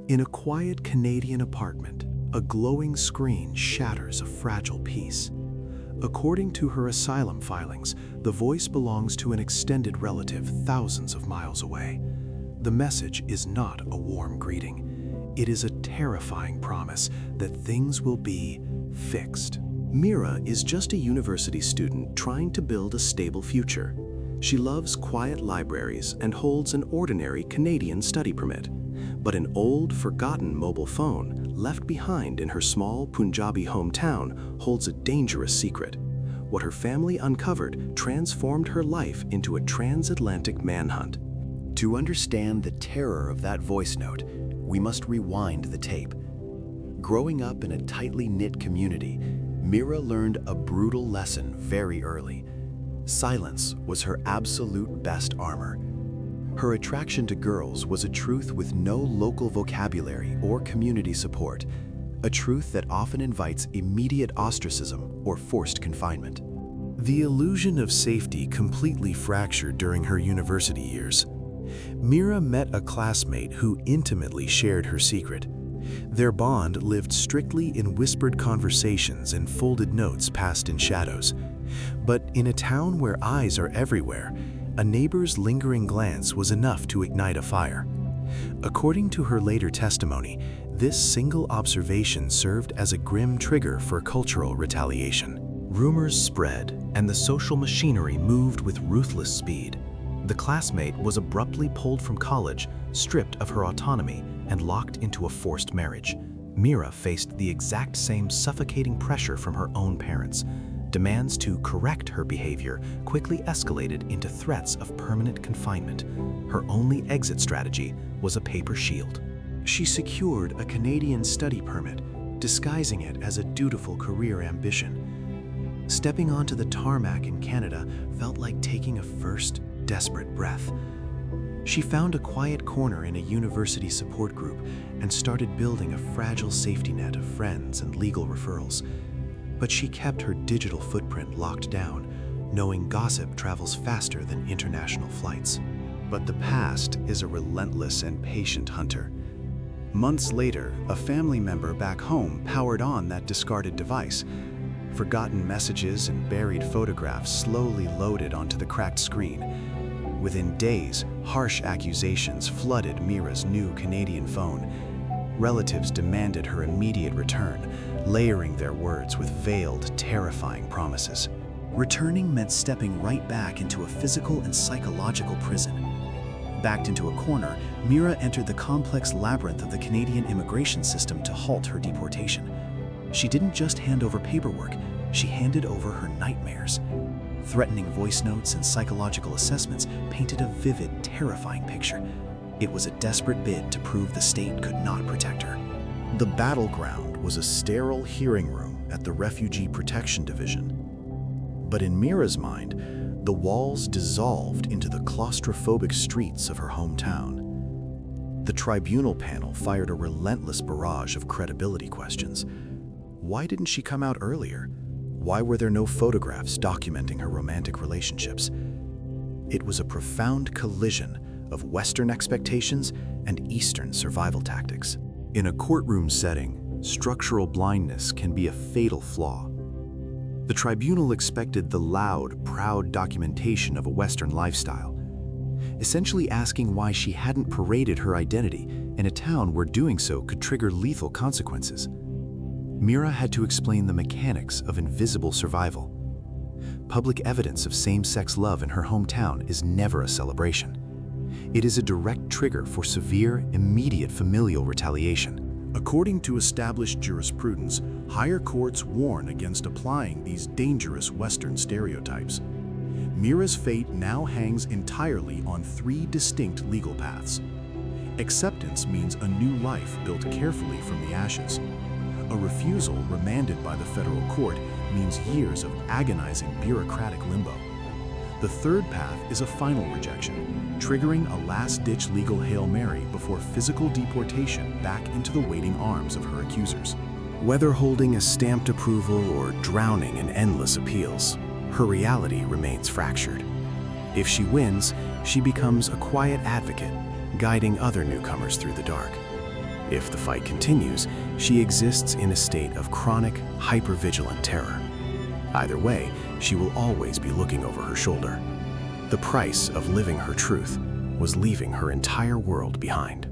In a quiet Canadian apartment, a glowing screen shatters a fragile peace. According to her asylum filings, the voice belongs to an extended relative thousands of miles away. The message is not a warm greeting. It is a terrifying promise that things will be fixed. Meera is just a university student trying to build a stable future. She loves quiet libraries and holds an ordinary Canadian study permit. But an old, forgotten mobile phone left behind in her small Punjabi hometown holds a dangerous secret. What her family uncovered transformed her life into a transatlantic manhunt. To understand the terror of that voice note, we must rewind the tape. Growing up in a tightly knit community, Meera learned a brutal lesson very early. Silence was her absolute best armor. Her attraction to girls was a truth with no local vocabulary or community support, a truth that often invites immediate ostracism or forced confinement. The illusion of safety completely fractured during her university years. Meera met a classmate who intimately shared her secret. Their bond lived strictly in whispered conversations and folded notes passed in shadows. But in a town where eyes are everywhere, a neighbor's lingering glance was enough to ignite a fire. According to her later testimony, this single observation served as a grim trigger for cultural retaliation. Rumors spread, and the social machinery moved with ruthless speed. The classmate was abruptly pulled from college, stripped of her autonomy, and locked into a forced marriage. Meera faced the exact same suffocating pressure from her own parents. Demands to correct her behavior quickly escalated into threats of permanent confinement. Her only exit strategy was a paper shield. She secured a Canadian study permit, disguising it as a dutiful career ambition. Stepping onto the tarmac in Canada felt like taking a first, desperate breath. She found a quiet corner in a university support group and started building a fragile safety net of friends and legal referrals. But she kept her digital footprint locked down, knowing gossip travels faster than international flights. But the past is a relentless and patient hunter. Months later, a family member back home powered on that discarded device. Forgotten messages and buried photographs slowly loaded onto the cracked screen. Within days, harsh accusations flooded Meera's new Canadian phone. Relatives demanded her immediate return, layering their words with veiled, terrifying promises. Returning meant stepping right back into a physical and psychological prison. Backed into a corner, Meera entered the complex labyrinth of the Canadian immigration system to halt her deportation. She didn't just hand over paperwork, she handed over her nightmares. Threatening voice notes and psychological assessments painted a vivid, terrifying picture. It was a desperate bid to prove the state could not protect her. The battleground was a sterile hearing room at the Refugee Protection Division. But in Meera's mind, the walls dissolved into the claustrophobic streets of her hometown. The tribunal panel fired a relentless barrage of credibility questions. Why didn't she come out earlier? Why were there no photographs documenting her romantic relationships? It was a profound collision of Western expectations and Eastern survival tactics. In a courtroom setting, structural blindness can be a fatal flaw. The tribunal expected the loud, proud documentation of a Western lifestyle, essentially asking why she hadn't paraded her identity in a town where doing so could trigger lethal consequences. Meera had to explain the mechanics of invisible survival. Public evidence of same-sex love in her hometown is never a celebration. It is a direct trigger for severe, immediate familial retaliation. According to established jurisprudence, higher courts warn against applying these dangerous Western stereotypes. Meera's fate now hangs entirely on three distinct legal paths. Acceptance means a new life built carefully from the ashes. A refusal remanded by the federal court means years of agonizing bureaucratic limbo. The third path is a final rejection, triggering a last-ditch legal Hail Mary before physical deportation back into the waiting arms of her accusers. Whether holding a stamped approval or drowning in endless appeals, her reality remains fractured. If she wins, she becomes a quiet advocate, guiding other newcomers through the dark. If the fight continues, she exists in a state of chronic, hypervigilant terror. Either way, she will always be looking over her shoulder. The price of living her truth was leaving her entire world behind.